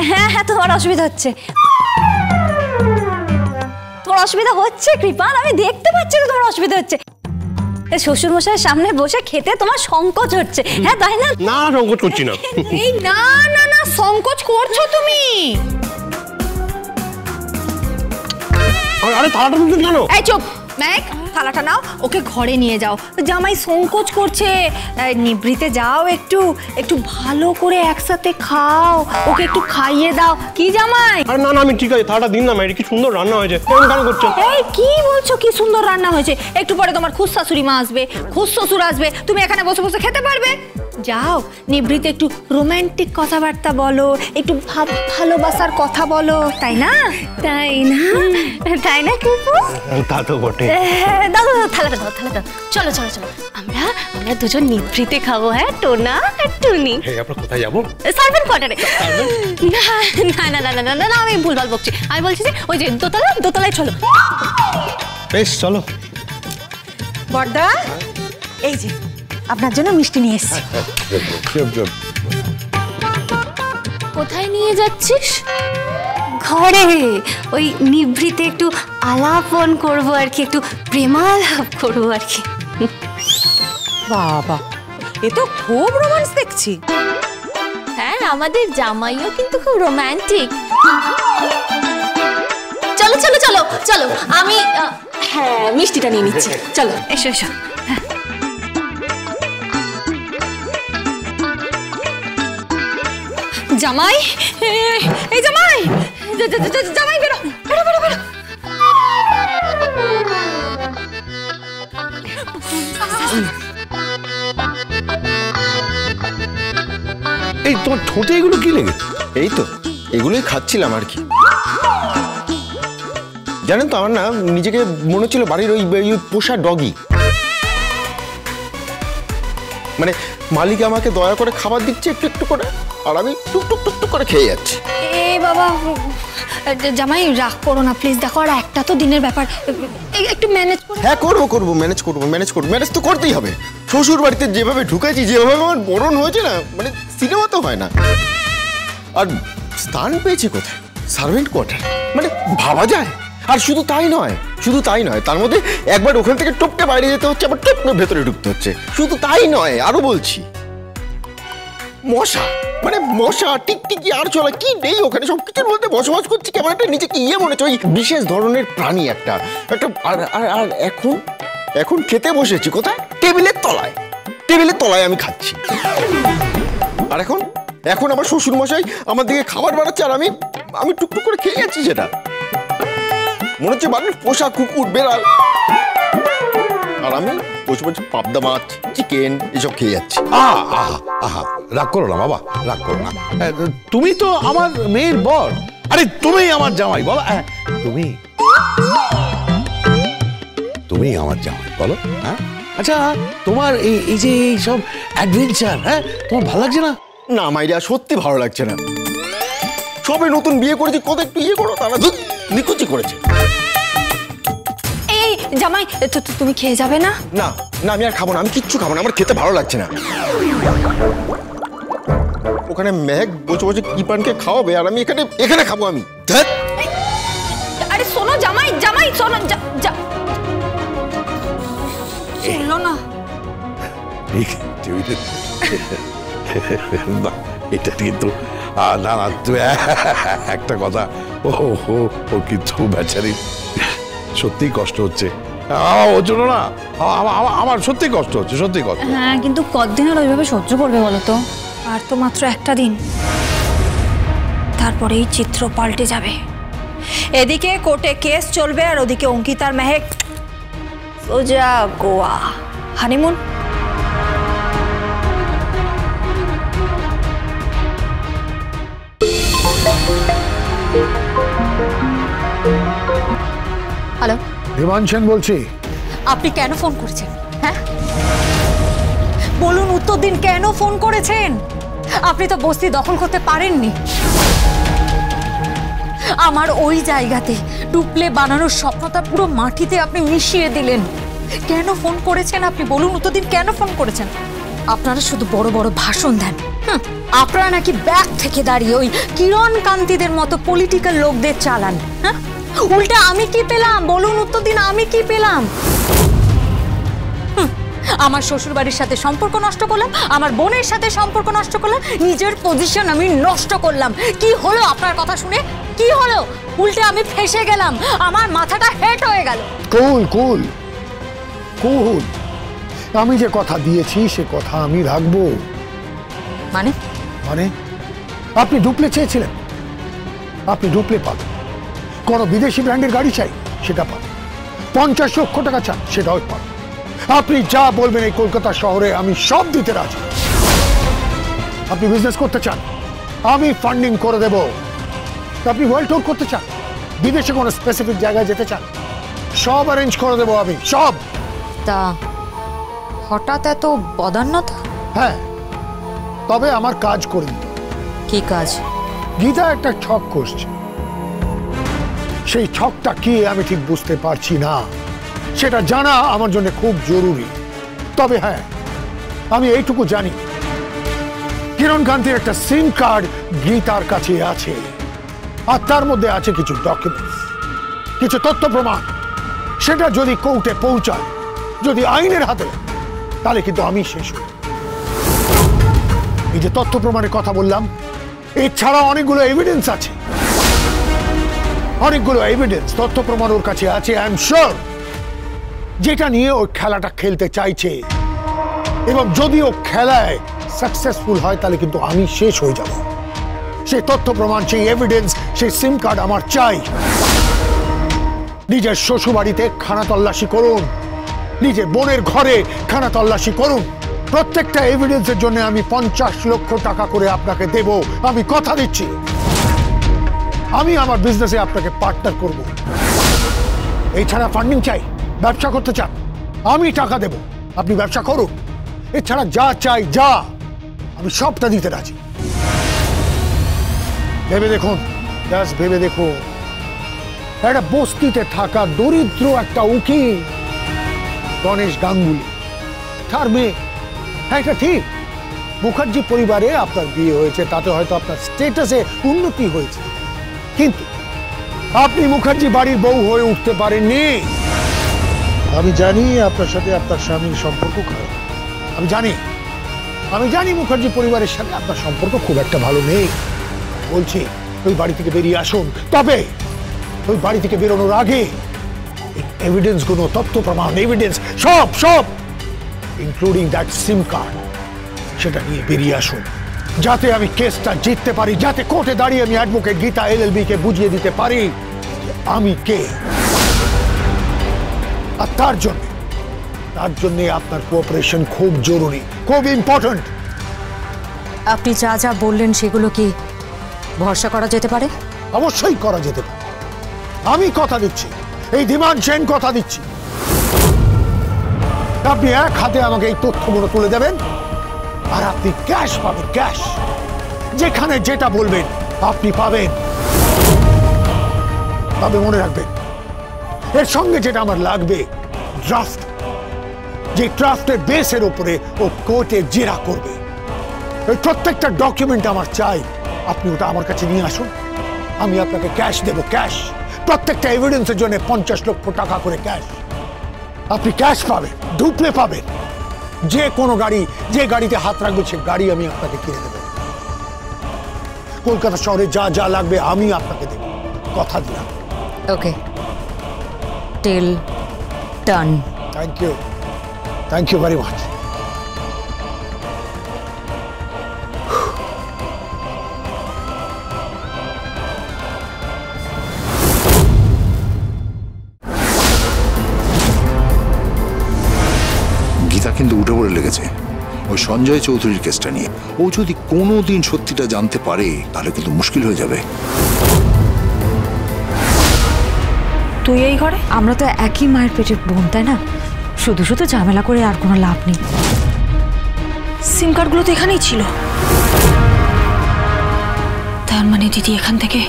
হ্যাঁ হ্যাঁ, তোমার অসুবিধা হচ্ছে, তোমার অসুবিধা হচ্ছে কৃপাল, আমি দেখতে পাচ্ছি তো তোমার অসুবিধা হচ্ছে। শ্বশুর মশাইয়ের সামনে বসে খেতে তোমার সংকোচ হচ্ছে, হ্যাঁ তাই না? না, সংকোচ করছি না। এই না না না, সংকোচ করছো তুমি। আরে থালাটা তুলতে কেন? এই চুপ মেঘ, থালাটা নাও, ওকে ঘরে নিয়ে যাও। জামাই সংকোচ করছে, নিভৃতে যাও, একটু একটু ভালো করে একসাথে খাও, ওকে একটু খাইয়ে দাও। কি জামাই? আরে না না, আমি ঠিক আছে, থালাটা দিন না। মেয়ের কি সুন্দর রান্না হয়েছে, কেমন কেন করছেন? এই কি বলছো, কি সুন্দর রান্না হয়েছে? একটু পরে তোমার খুশ শাশুড়ি মা আসবে, খুশ শ্বশুর আসবে, তুমি এখানে বসে বসে খেতে পারবে? যাও নিভৃতে একটু রোমান্টিক কথাবার্তা বলো, একটু ভালোবাসার কথা বলো, তাই না? তাই না? তাই না কুকু? তা তো বটে। দাও দাও, থালাটা দাও, থালাটা দাও। চলো চলো চলো, আমরা দুজন নিভৃতে খাবো। হ্যাঁ, টোনা আর টুনি। আমরা কোথায় যাবো? সার্ভেন্ট কোয়ার্টারে। না না না না না না না, আমি ভুলভাল বকছি। আমি বলছি যে ওই যে দোতলায় চলো। বেশ চলো। বড়দা, এই যে আপনার জন্য মিষ্টি নিয়ে এসেছি। কোথায় নিয়ে যাচ্ছিস? ঘরে, ওই নিভৃতে একটু আলাপন করবো আর কি, একটু প্রেমালাপ করবো আর কি। বাবা, এ তো খুব রোমান্স দেখছি। হ্যাঁ, আমাদের জামাইও কিন্তু খুব রোমান্টিক। চলো চলো চলো চলো, আমি হ্যাঁ মিষ্টিটা নিয়ে নিচ্ছি। চলো এসো এসো। জামাই, এই জামাই, জামাই বেরো বেরো বেরো বেরো। এই তোমার ঠোঁটে এগুলো কি লেগে? এই তো এগুলোই খাচ্ছিলাম আর কি। জানেন তো, আমার না নিজেকে মনে হচ্ছিল বাড়ির ওই পোষা ডগি। মানে মালিক আমাকে দয়া করে খাবার দিচ্ছে একটু একটু করে, আর আমি টুক টুক টুক টুক করে খেয়ে যাচ্ছি। এই বাবা, জামাই রাগ করো না প্লিজ। দেখো, আর একটা তো দিনের ব্যাপার, একটু ম্যানেজ করো। হ্যাঁ করবো, ম্যানেজ তো করতেই হবে। শ্বশুর বাড়িতে যেভাবে ঢুকেছি, যেভাবে আমার বরণ হয়েছে না, মানে সিনেমা তো হয় না। আর স্থান পেয়েছি কোথায়? সার্ভেন্ট কোয়ার্টার, মানে ভাবা যায়। আর শুধু তাই নয়, তার মধ্যে একবার ওখান থেকে টপকে বাইরে যেতে হচ্ছে, আবার টপকে ভেতরে ঢুকতে হচ্ছে। শুধু তাই নয়, আরো বলছি, মশা টিকটিকি আর চলা কি নেই ওখানে, সবকিছুর মধ্যে বসবাস করছি। কেমন একটা নিজেকে মনে হচ্ছে ওই বিশেষ ধরনের প্রাণী একটা। আর এখন খেতে বসেছি কোথায়? টেবিলের তলায় আমি খাচ্ছি। আর এখন আবার শ্বশুর মশাই আমার দিকে খাবার বাড়াচ্ছে, আর আমি টুকটুক করে খেয়ে যাচ্ছি। সেটা মনে হচ্ছে বাড়ির পোষা কুকুর, বেড়াল। আর আমি বসে বসে পাবদা মাছ, চিকেন এসব খেয়ে যাচ্ছি। রাগ করো না বাবা, রাগ করো না। তুমি তো আমার মেয়ের বর, আরে তুমি আমার জামাই, বলো তুমি আমার জামাই, বলো। হ্যাঁ, আচ্ছা তোমার এই যে সব অ্যাডভেঞ্চার, হ্যাঁ তোমার ভালো লাগছে না? না মাইরা, সত্যি ভালো লাগছে না। সবে নতুন বিয়ে করেছি, কত একটু করো, তারা নিকুচি করেছে। এই জামাই, তুমি খেয়ে যাবে না? না না, আমি আর খাবো না, আমি কিচ্ছু খাবো না, আমার খেতে ভালো লাগছে না। ওখানে মেঘ বসে বসে কিপানকে খাওয়াবে, আর আমি এখানে খাবো। আমি আরে শোনো জামাই, শোনো, শুনলো না? এটা কিন্তু না তুই একটা কথা, ও কিন্তু বেচারি সত্যি কষ্ট হচ্ছে ওর জন্য, না আমার সত্যি কষ্ট হচ্ছে, সত্যি কষ্ট। হ্যাঁ, কিন্তু কতদিন আর ওইভাবে সহ্য করবে বলো তো? আর তো মাত্র একটা দিন, তারপরে এই চিত্র পাল্টে যাবে। এদিকে কোর্টে কেস চলবে, আর ওদিকে অঙ্কিতার মেহেক সোজা গোয়া হানিমুন। হ্যালো, হিমাংশু সেন বলছি। আপনি কেন ফোন করেছেন? হ্যাঁ বলুন, উত্তর দিন, কেন ফোন করেছেন? আপনি তো বস্তি দখল করতে পারেননি। আমার ওই জায়গাতে টুপলে বানানোর স্বপ্নটা পুরো মাটিতে আপনি মিশিয়ে দিলেন। কেন ফোন করেছেন আপনি? বলুন উত্তর দিন, কেন ফোন করেছেন? আপনারা শুধু বড় বড় ভাষণ দেন, আপনারা নাকি ব্যাক থেকে দাঁড়িয়ে ওই কিরণ কান্তিদের মতো পলিটিক্যাল লোকদের চালান। হ্যাঁ, উল্টা আমি কি পেলাম বলুন, উত্তর দিন, আমি কি পেলাম? আমার শ্বশুর বাড়ির সাথে সম্পর্ক নষ্ট করলাম, আমার বোনের সাথে সম্পর্ক নষ্ট করলাম, নিজের পজিশন আমি নষ্ট করলাম। কি হলো আপনার কথা শুনে? কি হলো? উল্টে আমি ফেসে গেলাম, আমার মাথাটা হেট হয়ে গেল। কুল কুল কুল, আমি যে কথা দিয়েছি সে কথা আমি রাখবো। মানে মানে আপনি ডুপ্লে চেয়েছিলেন, আপনি ডুপ্লে পাবেন। কোন বিদেশি ব্র্যান্ডের গাড়ি চাই সেটা পাবেন, 50 লক্ষ টাকা চান সেটাও পাবেন। আপনি যা বলবেন এই কলকাতা শহরে আমি সব দিতে রাজি। আপনি বিজনেস করতে চান, আমি ফান্ডিং করে দেব। আপনি ওয়ার্ল্ড ট্যুর করতে চান, বিদেশে কোনো স্পেসিফিক জায়গায় যেতে চান, সব অ্যারেঞ্জ করে দেবো আমি, সব। তা হঠাৎ এত বদান্যতা? হ্যাঁ, তবে আমার কাজ করে দিন। কি কাজ? গীতা একটা ছক কষছে, সেই ছকটা কি আমি ঠিক বুঝতে পারছি না, সেটা জানা আমার জন্য খুব জরুরি। তবে হ্যাঁ, আমি এইটুকু জানি কিরণ কান্তির একটা সিম কার্ড গীতার কাছে আছে, আর তার মধ্যে আছে কিছু ডকুমেন্টস, কিছু তথ্য প্রমাণ। সেটা যদি কোর্টে পৌঁছায়, যদি আইনের হাতে, তাহলে কিন্তু আমি শেষ হই। এই যে তথ্য প্রমাণের কথা বললাম, এছাড়া অনেকগুলো এভিডেন্স আছে, অনেকগুলো এভিডেন্স, তথ্য প্রমাণ ওর কাছে আছে, আই এম শিওর, যেটা নিয়ে ও খেলাটা খেলতে চাইছে। এবং যদি ও খেলায় সাকসেসফুল হয় তাহলে কিন্তু আমি শেষ হয়ে যাব। সেই তথ্য প্রমাণ, সেই এভিডেন্স, সেই সিম কার্ড আমার চাই। নিজের শ্বশুর বাড়িতে খানা তল্লাশি করুন, নিজের বোনের ঘরে খানা তল্লাশি করুন, প্রত্যেকটা এভিডেন্সের জন্য আমি 50 লক্ষ টাকা করে আপনাকে দেব, আমি কথা দিচ্ছি। আমি আমার বিজনেসে আপনাকে পার্টনার করব। এছাড়া ফান্ডিং চাই, ব্যবসা করতে চান, আমি টাকা দেব, আপনি ব্যবসা করুন। এছাড়া যা চাই, যা, আমি সবটা দিতে রাজি। ভেবে দেখুন, জাস্ট ভেবে দেখুন, একটা বস্তিতে থাকা দরিদ্র একটা উকিল গণেশ গাঙ্গুলি, তার মেয়ে। হ্যাঁ, এটা ঠিক, মুখার্জি পরিবারে আপনার বিয়ে হয়েছে, তাতে হয়তো আপনার স্টেটাসে উন্নতি হয়েছে, কিন্তু আপনি মুখার্জি বাড়ির বউ হয়ে উঠতে পারেননি। আমি জানি আপনার সাথে আপনার স্বামীর সম্পর্ক খারাপ, আমি জানি মুখার্জি পরিবারের সাথে আপনার সম্পর্ক খুব একটা ভালো নেই। বলছি ওই বাড়ি থেকে বেরিয়ে আসুন, তবে ওই বাড়ি থেকে বেরোনোর আগে এভিডেন্স গুলো, তথ্য প্রমাণ, এভিডেন্স সব সব ইনক্লুডিং দ্যাট সিম কার্ড, সেটা নিয়ে বেরিয়ে আসুন, যাতে আমি কেসটা জিততে পারি, যাতে কোর্টে দাঁড়িয়ে আমি অ্যাডভোকেট গীতা এলএলবি কে বুঝিয়ে দিতে পারি আমি কে। আর তার জন্য আপনার কোঅপারেশন খুব জরুরি, খুব ইম্পর্ট্যান্ট। আপনি যা যা বললেন সেগুলো কি ভরসা করা যেতে পারে? অবশ্যই করা যেতে পারে, আমি কথা দিচ্ছি, এই ধীমান সেন কথা দিচ্ছি। আপনি এক হাতে আমাকে এই তথ্যগুলো তুলে দেবেন, আর আপনি ক্যাশ পাবেন, ক্যাশ। যেখানে যেটা বলবেন আপনি পাবেন। তবে মনে রাখবেন, এর সঙ্গে যেটা আমার লাগবে ড্রাফট, যে ড্রাফটের বেসের উপরে ও কোর্টে জেরা করবে, ওই প্রত্যেকটা ডকুমেন্ট আমার চাই। আপনি ওটা আমার কাছে নিয়ে আসুন, আমি আপনাকে ক্যাশ দেব, ক্যাশ। প্রত্যেকটা এভিডেন্সের জন্য 50 লক্ষ টাকা করে ক্যাশ। আপনি ক্যাশ পাবেন, ডুপ্লে পাবেন। যে কোনো গাড়ি, যে গাড়িতে হাত রাখবে সে গাড়ি আমি আপনাকে কিনে দেব। কলকাতা শহরে যা যা লাগবে আমি আপনাকে দেব, কথা দিলাম। Okay, till done. Thank you very much. Geeta কিন্তু উঠে পড়ে লেগেছে ওই সঞ্জয় চৌধুরীর কেসটা নিয়ে। ও যদি কোনোদিন সত্যিটা জানতে পারে তাহলে কিন্তু মুশকিল হয়ে যাবে। তুই এই ঘরে? আমরা তো একই মায়ের পেটের বোন, তাই না? শুধু শুধু ঝামেলা করে আর কোনো লাভ নেই। সিম কার্ডগুলো তো এখানেই ছিল, তার মানে দিদি এখান থেকে